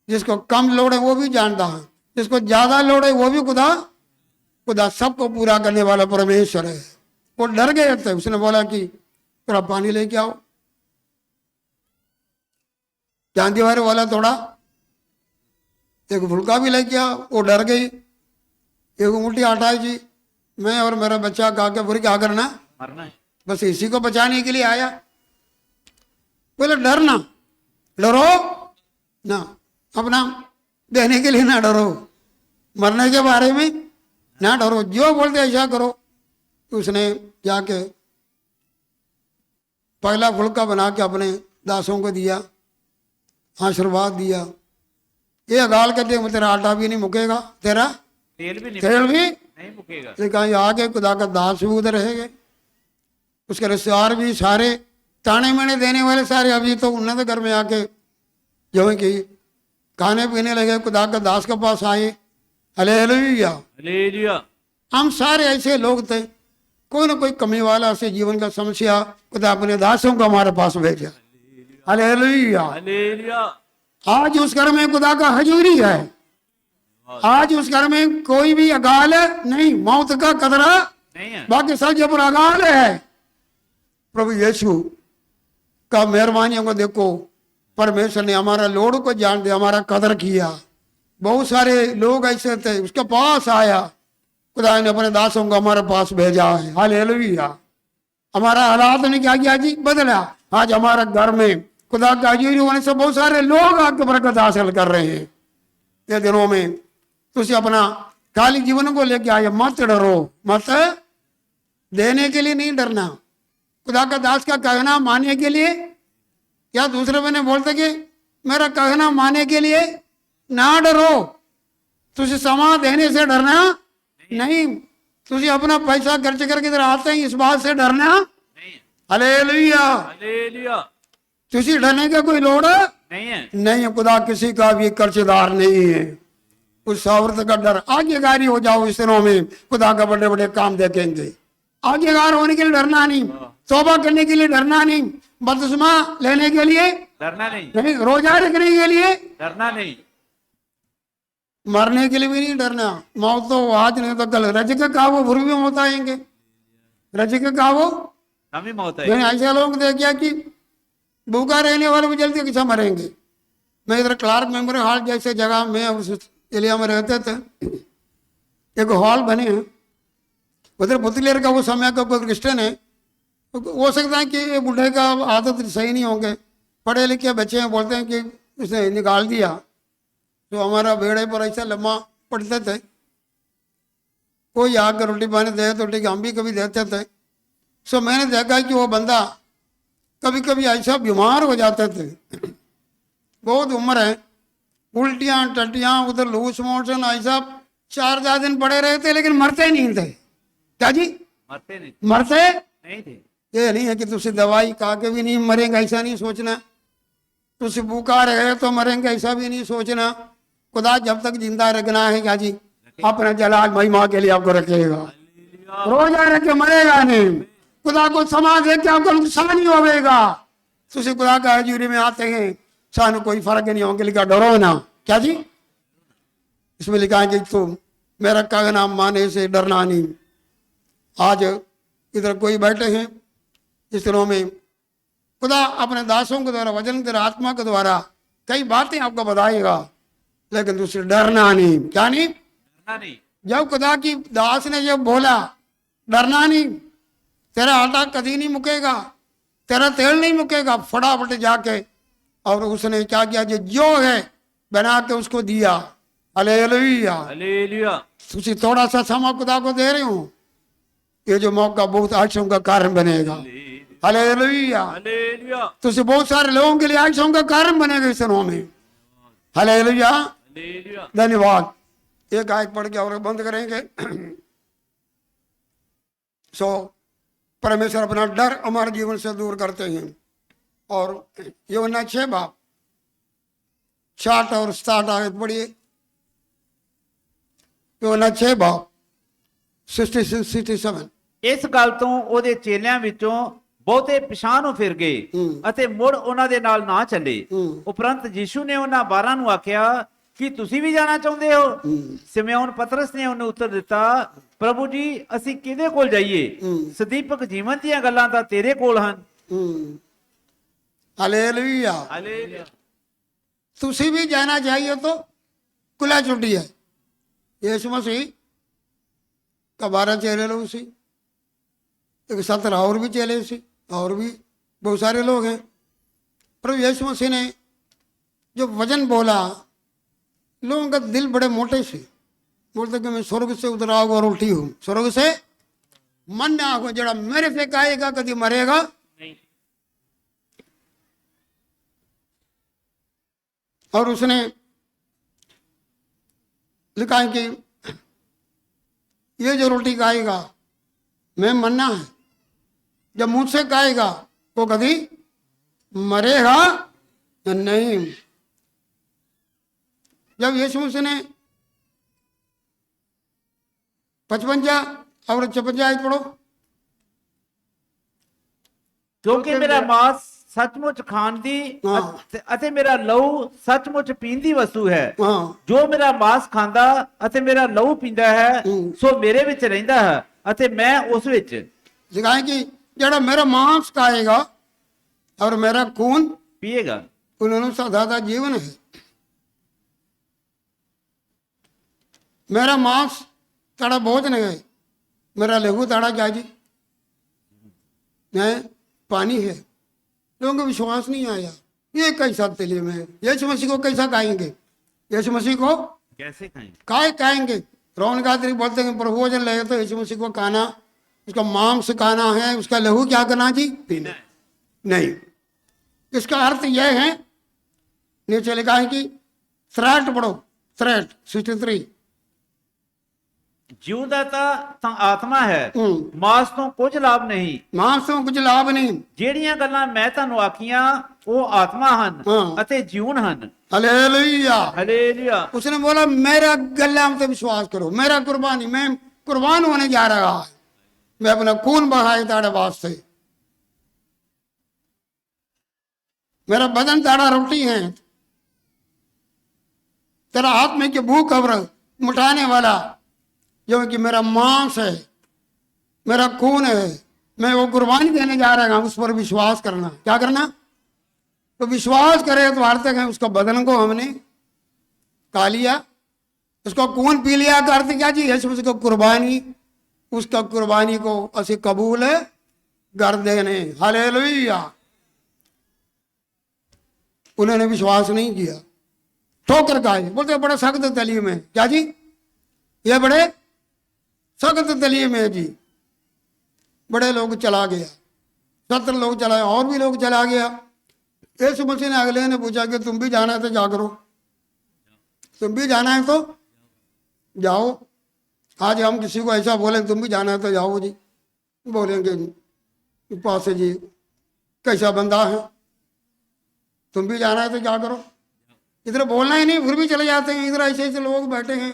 जिसको कम लोड़ है वो भी जानता है, जिसको ज्यादा लोड़ है वो भी खुदा सबको पूरा करने वाला परमेश्वर है। वो डर गए थे, उसने बोला कि थोड़ा पानी लेके आओ। चांदी वाले वाला थोड़ा एक फुल्का भी लेके आओ। वो डर गई, एक मुट्ठी आटा है जी, मैं और मेरा बच्चा खा के फिर क्या करना, मरना है। बस इसी को बचाने के लिए आया। बोले डरना, डरो ना, अपना देने के लिए ना डरो, मरने के बारे में ना डरो, जो बोलते ऐसा करो। तो उसने जाके पहला फुल्का बना के अपने दासों को दिया, आशीर्वाद दिया। ये गाल के दे, तेरा आटा भी नहीं मुकेगा, तेरा तेल भी तेल भी नहीं मुकेगा। लेकिन आगे खुदा का दास भी उधर रहेंगे, उसके रिश्तेदार भी सारे, ताने मैंने देने वाले सारे अभी तो उन्नत घर में आके जो है कि खाने पीने लगे, खुदा का दास के पास आए। हालेलुया। हालेलुया। हम सारे ऐसे लोग थे, कोई ना कोई कमी वाला से जीवन का समस्या, खुदा अपने दासों को हमारे पास भेजा। हालेलुया। हालेलुया। आज उस घर में खुदा का हजूरी है, आज उस घर में कोई भी अकाल नहीं, मौत का खतरा नहीं है। बाकी सब जब अकाल है। प्रभु यीशु का मेहरबानियों को देखो, परमेश्वर ने हमारा लोड को जान दिया, हमारा कदर किया। बहुत सारे लोग ऐसे थे, उसके पास आया, खुदा ने अपने दासों को हमारे पास भेजा है। हालेलुया। हमारा हालात ने क्या किया जी, बदला। आज हमारे घर में खुदा का हजूरी होने से बहुत सारे लोग आपके बरकत हासिल कर रहे हैं। ये दिनों में तुझे अपना खाली जीवन को लेके आए, मत डरो, मत देने के लिए नहीं डरना, खुदा का दास का कहना मानने के लिए, या दूसरे मैंने बोलते कि मेरा कहना मानने के लिए ना डरो। तुझे समा देने से डरना नहीं, तुझे अपना पैसा खर्च करके इधर आते हैं इस बात से डरना नहीं है। हालेलुया। हालेलुया। तुझे डरने का कोई लोड़ नहीं है। नहीं है। खुदा किसी का भी कर्जदार नहीं है, उस सावर्थ का डर। आज्ञाकारी हो जाओ इस दिनों में, खुदा का बड़े बड़े काम देखेंगे। आज्ञाकार होने के लिए डरना नहीं, तौबा करने के लिए डरना नहीं, बपतिस्मा लेने के लिए डरना नहीं। नहीं, रोजा रखने के लिए डरना नहीं। मरने के लिए भी नहीं डरना। मौत तो आज नहीं तो कल, रजक का वो भूर भी मौत आएंगे, रजक का वो। हम ही मौत है। मैंने ऐसे लोग देखा कि भूखा रहने वाले भी जल्दी किसा मरेंगे। मैं इधर क्लार्क मेमोरियल हॉल जैसे जगह में उस एरिया में रहते थे, एक हॉल बने हैं उधर बुतलेर का वो समय का कोई क्रिश्चियन है, तो हो सकता है कि ये बूढ़े का आदत सही नहीं होंगे, पढ़े लिखे बच्चे हैं, बोलते हैं कि उसने निकाल दिया। तो हमारा बेड़े पर ऐसा लम्बा पड़ते थे, कोई आकर रोटी पानी दे तो ठीक हम भी कभी देते थे। सो मैंने देखा कि वो बंदा कभी कभी ऐसा बीमार हो जाते थे, बहुत उम्र है, उल्टियाँ टट्टियाँ, उधर लूज मोशन, ऐसा 4-4 दिन पड़े रहे थे लेकिन मरते नहीं थे। क्या जी? मरते नहीं मरते नहीं थे। ये नहीं है कि तुझसे दवाई खा के भी नहीं मरेंगे, ऐसा नहीं सोचना। तुझसे भूखा रहे तो मरेंगे, ऐसा भी नहीं सोचना। खुदा जब तक जिंदा रखना है क्या जी, अपना जलाल महिमा के लिए आपको रखेगा। रोजा रख के मरेगा नहीं, खुदा को समा दे के आपको नुकसान नहीं होगा। तुझे खुदा का हजूरी में आते हैं, सानू कोई फर्क नहीं होगा, लिखा डरो ना। क्या जी? इसमें लिखा है कि तुम मेरा कहना माने से डरना नहीं। आज इधर कोई बैठे हैं इस दिनों में, खुदा अपने दासों के द्वारा, वचन के आत्मा के द्वारा कई बातें आपको बताएगा, लेकिन तुझसे डरना नहीं। क्या नहीं? डरना नहीं। जब खुदा की दास ने जब बोला डरना नहीं, तेरा आटा कभी नहीं मुकेगा, तेरा तेल नहीं मुकेगा, फटाफट जाके और उसने क्या किया, जो है बना के उसको दिया। हालेलुया। हालेलुया। तुझे थोड़ा सा समय खुदा को दे रही हूँ, ये जो मौका बहुत आयशों का कारण बनेगा। हालेलुया। हालेलुया। तुझे बहुत सारे लोगों के लिए आयशों का कारण बनेगा इस दिनों में। हालेलुया। हालेलुया। धन्यवाद। एक आयत पढ़ के और बंद करेंगे। सो परमेश्वर अपना डर हमारे जीवन से दूर करते हैं। और यूहन्ना 6:60 और 67 आयत पढ़िए। यूहन्ना 6:67। ਇਸ ਗੱਲ ਤੋਂ ਉਹਦੇ ਚੇਲਿਆਂ ਵਿੱਚੋਂ ਬਹੁਤੇ ਪਿਛਾਂਹ ਨੂੰ ਫਿਰ ਗਏ ਅਤੇ ਮੁੜ ਉਹਨਾਂ ਦੇ ਨਾਲ ਨਾ ਚੱਲੇ। ਉਪਰੰਤ ਯੀਸ਼ੂ ਨੇ ਉਹਨਾਂ 12 ਨੂੰ ਆਖਿਆ ਕਿ ਤੁਸੀਂ ਵੀ ਜਾਣਾ ਚਾਹੁੰਦੇ ਹੋ? ਸਿਮੇਓਨ ਪਤਰਸ ਨੇ ਉਹਨੂੰ ਉੱਤਰ ਦਿੱਤਾ, ਪ੍ਰਭੂ ਜੀ ਅਸੀਂ ਕਿਹਦੇ ਕੋਲ ਜਾਈਏ? ਸਦੀਪਕ ਜੀਵਨ ਦੀਆਂ ਗੱਲਾਂ ਤਾਂ ਤੇਰੇ ਕੋਲ ਹਨ। हालेलुया। ਹਾਲੇਲੂਇਆ। तुसी भी जाना चाहिए तो खुला छुट्टी है। यीशु मसीह का 12 चेले लोग सी, एक 17 और भी चेले सी, और भी बहुत सारे लोग हैं। प्रभु यीशु मसीह ने जो वचन बोला, लोगों का दिल बड़े मोटे से, बोलते कि मैं स्वर्ग से उतर आऊँ और उल्टी हूँ, स्वर्ग से मन ना आगो, जरा मेरे से खाएगा कभी मरेगा नहीं। और उसने लिखा है कि ये जो रोटी खाएगा मैं मरना है, जब मुझसे खाएगा वो कभी मरेगा नहीं। जब यीशु मसीह ने 55 और 56 आयत पढ़ो। ਕਿਉਂਕਿ ਮੇਰਾ ਮਾਸ ਸੱਚਮੁੱਚ ਖਾਣ ਦੀ ਹਾਂ। ਅਤੇ ਮੇਰਾ ਲਹੂ ਸੱਚਮੁੱਚ ਪੀਣ ਦੀ ਵਸਤੂ ਹੈ। हाँ ਜੋ ਮੇਰਾ ਮਾਸ ਖਾਂਦਾ ਅਤੇ ਮੇਰਾ ਲਹੂ ਪੀਂਦਾ ਹੈ ਸੋ ਮੇਰੇ ਵਿੱਚ ਰਹਿੰਦਾ ਹੈ ਅਤੇ ਮੈਂ ਉਸ ਵਿੱਚ। दिखाए कि जरा मेरा मांस खाएगा और मेरा खून ਪੀਏਗਾ। उन्होंने सदा जीवन है। मेरा मांस ताड़ा भोजन है, मेरा लघु ताड़ा क्या जी है, पानी है। लोगों को विश्वास नहीं आया, ये कैसा तेली में यीशु मसीह को कैसा खाएंगे, यीशु मसीह को कैसे खाएं? काय खाएंगे। रोहन गात्री बोलते हैं पर भोजन लगे तो यीशु मसीह को खाना, उसका मांस खाना है, उसका लहू क्या करना जी पीना नहीं। इसका अर्थ यह है, नीचे लिखा है कि थ्रेट पढ़ो, थ्रेट 63। ਜਿਉਂਦਾ ਤਾਂ ਆਤਮਾ ਹੈ, ਮਾਸ ਤੋਂ ਕੁਝ ਲਾਭ ਨਹੀਂ। मांस से कुछ लाभ नहीं। ਜਿਹੜੀਆਂ ਗੱਲਾਂ ਮੈਂ ਤੁਹਾਨੂੰ ਆਖੀਆਂ ਉਹ ਆਤਮਾ ਹਨ ਹਾਂ। ਅਤੇ ਜੀਵਨ ਹਨ। हालेलुया। ਹਾਲੇਲੂया। उसने बोला मेरा गला में विश्वास करो, मेरा कुर्बानी, मैं कुर्बान होने जा रहा है, मैं अपना खून बहाए ताड़े वास्ते, मेरा बदन ताड़ा रोटी है, तेरा हाथ में की भूख खबर मिटाने वाला जो कि मेरा मांस है, मेरा खून है, मैं वो कुर्बानी देने जा रहा हूं, उस पर विश्वास करना। क्या करना? तो विश्वास करे तो अर्थ है उसका बदन को हमने खा लिया, उसका खून पी लिया का अर्थ क्या जी, यीशु मसीह को कुर्बानी, उसका कुर्बानी को असी कबूल कर देने। हालेलुया। उन्होंने विश्वास नहीं किया, ठोकर खाए, बोलते बड़ा सख्त तलीम है। क्या जी, ये बड़े सख्त तलीम है जी। बड़े लोग चला गया, 70 लोग चला, और भी लोग चला गया। यीशु मसीह ने अगले ने पूछा कि तुम भी जाना है तो जा करो, तुम भी जाना है तो जाओ। आज हम किसी को ऐसा बोले तुम भी जाना है तो जाओ जी, बोलेंगे पास जी कैसा बंदा है, तुम भी जाना है तो जा करो। इधर बोलना ही नहीं, फिर भी चले जाते हैं। इधर ऐसे ऐसे लोग बैठे हैं,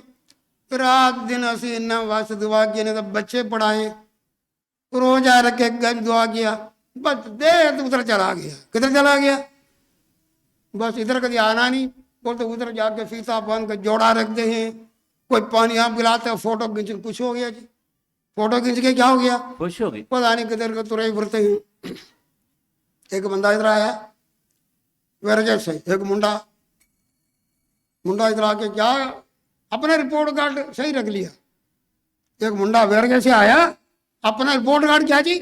रात दिन असी इन्ना वास दुआ किए, नहीं तो बच्चे पढ़ाए, रोज आ रखे गंज दुआ किया, बस दे तो उधर चला गया। किधर चला गया? बस इधर कभी आना नहीं, बोलते उधर जाके फीता बांध के जोड़ा रखते हैं, कोई पानी आप पिलाते हैं, फोटो खींच, कुछ हो गया जी, फोटो खींच के क्या हो गया खुश हो गए। पता नहीं किधर के तुरे फिरते हैं। एक बंदा इधर आया वेरजे से, एक मुंडा इधर आके क्या अपना रिपोर्ट कार्ड सही रख लिया। एक मुंडा वेरजे से आया, अपना रिपोर्ट कार्ड क्या जी,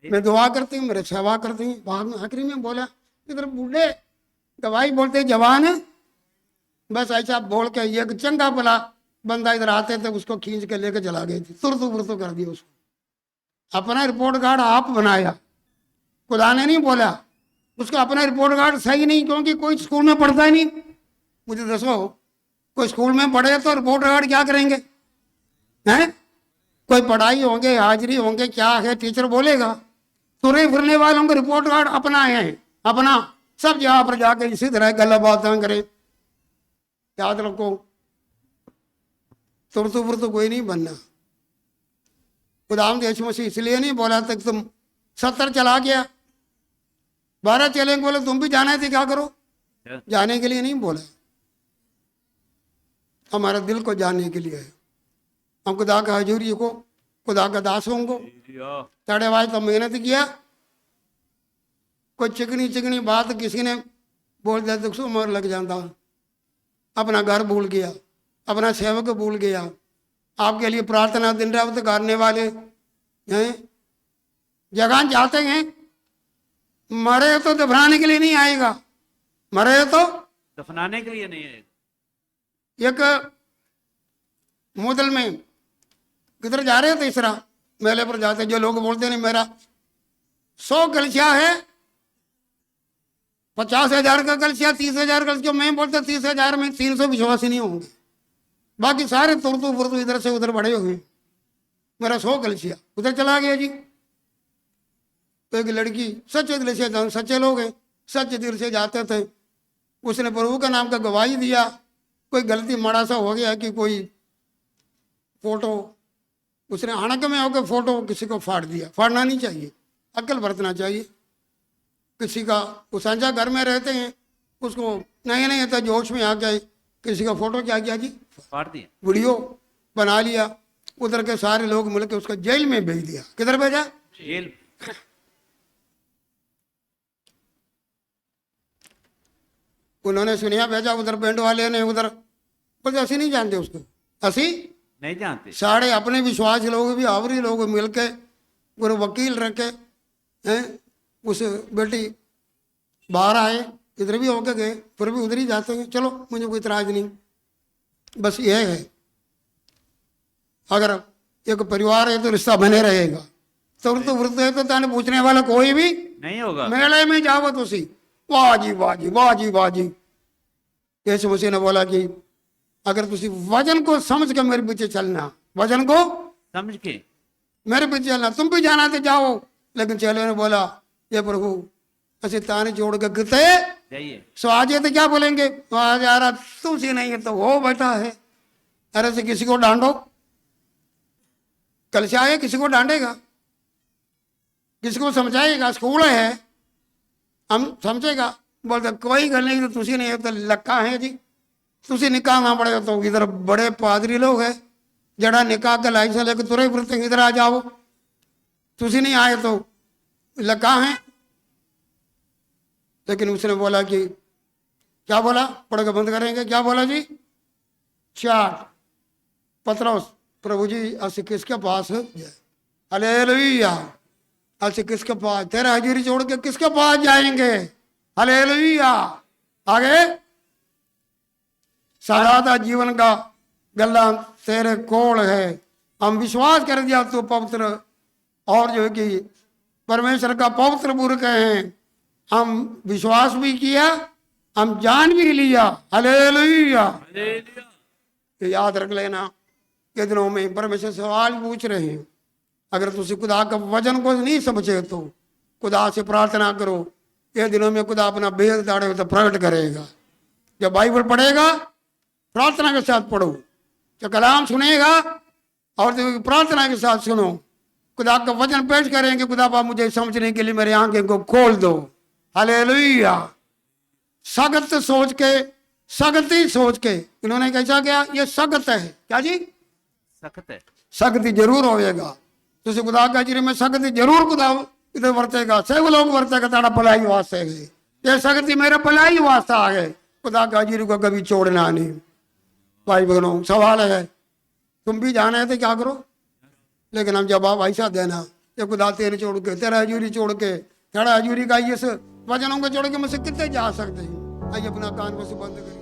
मैं दुआ करती हूँ, मेरे सेवा करती हूँ। बाद में आखिरी में बोला, इधर बूढ़े गवाही बोलते जवान है, बस ऐसा बोल के एक चंगा भला बंदा इधर आते थे, उसको खींच के लेके चला गए थे, तुरतु बुरतु कर दिया उसको। अपना रिपोर्ट कार्ड आप बनाया, खुदा ने नहीं बोला। उसका अपना रिपोर्ट कार्ड सही नहीं, क्योंकि कोई स्कूल में पढ़ता ही नहीं। मुझे दसो, कोई स्कूल में पढ़े तो रिपोर्ट कार्ड क्या करेंगे हैं? कोई पढ़ाई होंगे, हाजिरी होंगे, क्या है टीचर बोलेगा। तुरे फिरने वालों को रिपोर्ट कार्ड अपना है, अपना सब जगह पर जाके इसी तरह गला बातें करे। याद रखो, तुरतु पुरतु कोई नहीं बनना। खुदावंद यीशु मसीह इसलिए नहीं बोला तक तुम 70 चला गया, 12 चलेंगे, बोले तुम भी जाना है तो क्या करो, जाने के लिए नहीं बोला, हमारा दिल को जानने के लिए है। हम खुदा का हजूरी को, खुदा का दासों को ताड़े भाई तो मेहनत किया, कोई चिकनी बात किसी ने बोल दिया तो उम्र लग जाता, अपना घर भूल गया, अपना सेवक भूल गया, आपके लिए प्रार्थना दिन रात करने वाले हैं, जगह जाते हैं, मरे तो दफनाने के लिए नहीं आएगा, मरे तो दफनाने के लिए नहीं है। एक मोदल में किधर जा रहे थे, तीसरा मेले पर जाते, जो लोग बोलते नहीं मेरा 100 कलसिया है, 50,000 का कलसिया, 30,000 कलसिया, मैं बोलता 30,000 में 300 विश्वासी नहीं होंगे, बाकी सारे तुरतु फुरतु इधर से उधर बढ़े हुए, मेरा 100 कलसिया उधर चला गया जी। तो एक लड़की सच्चे दिल से, सच्चे लोग हैं, सच्चे दिल से जाते थे, उसने प्रभु का नाम का गवाही दिया, कोई गलती माड़ा सा हो गया कि कोई फोटो उसने हड़क में होकर फोटो किसी को फाड़ दिया, फाड़ना नहीं चाहिए, अक्ल बरतना चाहिए। किसी का वो साझा घर में रहते हैं, उसको नहीं नहीं था जोश में आ गए, किसी का फोटो क्या किया जी, फाड़ दिया, वीडियो बना लिया, उधर के सारे लोग मिलकर उसको जेल में भेज दिया। किधर भेजा, जेल। उन्होंने सुनिया भेजा, उधर बैंड वाले ने उधर, पर ऐसे नहीं जानते उसको, असी नहीं जानते। सारे अपने विश्वास लोग भी आवरी लोग मिलके पूरे वकील रखे हैं, उस बेटी बाहर आए, इधर भी होके गए, फिर भी उधर ही जाते हैं, चलो मुझे कोई इतराज नहीं। बस ये है, अगर एक परिवार है तो रिश्ता बने रहेगा, तुरंत वृत्त है तो ताने पूछने वाला कोई भी नहीं होगा। मेले में जाओ तो सी, वाह जी वाह जी वाह जी वाह जी। यीशु मसीह ने बोला कि अगर तुम वजन को समझ के मेरे पीछे चलना, वजन को समझ के मेरे पीछे चलना, तुम भी जाना तो जाओ। लेकिन चेलों ने बोला ये प्रभु ऐसे ताने जोड़ के किते जाइए, सो आज ये तो क्या बोलेंगे, आज आ रहा तुमसे नहीं है तो वो बैठा है, अरे से किसी को डांटो, कल से आए किसी को डांटेगा, किसी को समझाएगा, स्कूल है हम समझेगा, बोलते कोई गल नहीं, तो तुसी नहीं है तो लक्का है जी, तुसी निकालना पड़ेगा। तो इधर बड़े पादरी लोग हैं, जड़ा निकाह का लाइसेंस लेकर तुरे फिरते इधर आ जाओ, तुसी नहीं आए तो लक्का है। लेकिन उसने बोला कि क्या बोला, पढ़ के बंद करेंगे, क्या बोला जी, 4 पत्रोस, प्रभु जी असि किसके पास है, हालेलुया, असि किसके पास, तेरा हजूरी छोड़ के किसके पास जाएंगे, हालेलुया। आगे सादा जीवन का गल्ला तेरे कोल है, हम विश्वास कर दिया तो पवित्र, और जो है कि परमेश्वर का पवित्र पुरख हैं, हम विश्वास भी किया, हम जान भी लिया, हालेलुया। तो याद रख लेना के दिनों में परमेश्वर सवाल पूछ रहे हैं, अगर तुम खुदा का वचन को नहीं समझे तो खुदा से प्रार्थना करो, ये दिनों में खुदा अपना भेद दाड़े तो प्रकट करेगा। जब बाइबल पढ़ेगा प्रार्थना के साथ पढ़ो, जब कलाम सुनेगा और जब प्रार्थना के साथ सुनो, खुदा का वचन पेश करेंगे, खुदा बाप मुझे समझने के लिए मेरी आंखें को खोल दो, हालेलुया। सख्त सोच के, सख्ती सोच के, इन्होंने कैसा किया, ये सख्त है, क्या जी, सख्त है, सख्ती जरूर होएगा, तुझे खुदा का जिरे में सख्ती जरूर खुदा इधर वर्तेगा, सब लोग वर्तेगा, तारा भलाई वास्ते है, ये सख्ती मेरा भलाई वास्ता आ गए, खुदा का जिरे को कभी छोड़ना नहीं। भाई बहनों सवाल है, तुम भी जाना है तो क्या करो, लेकिन हम जवाब ऐसा देना, ये खुदा तेरे छोड़ के, तेरा हजूरी छोड़ के, तेरा हजूरी का ये वचनों को छोड़ के मुझसे कितने जा सकते हैं। आइए अपना कान को बंद करिए।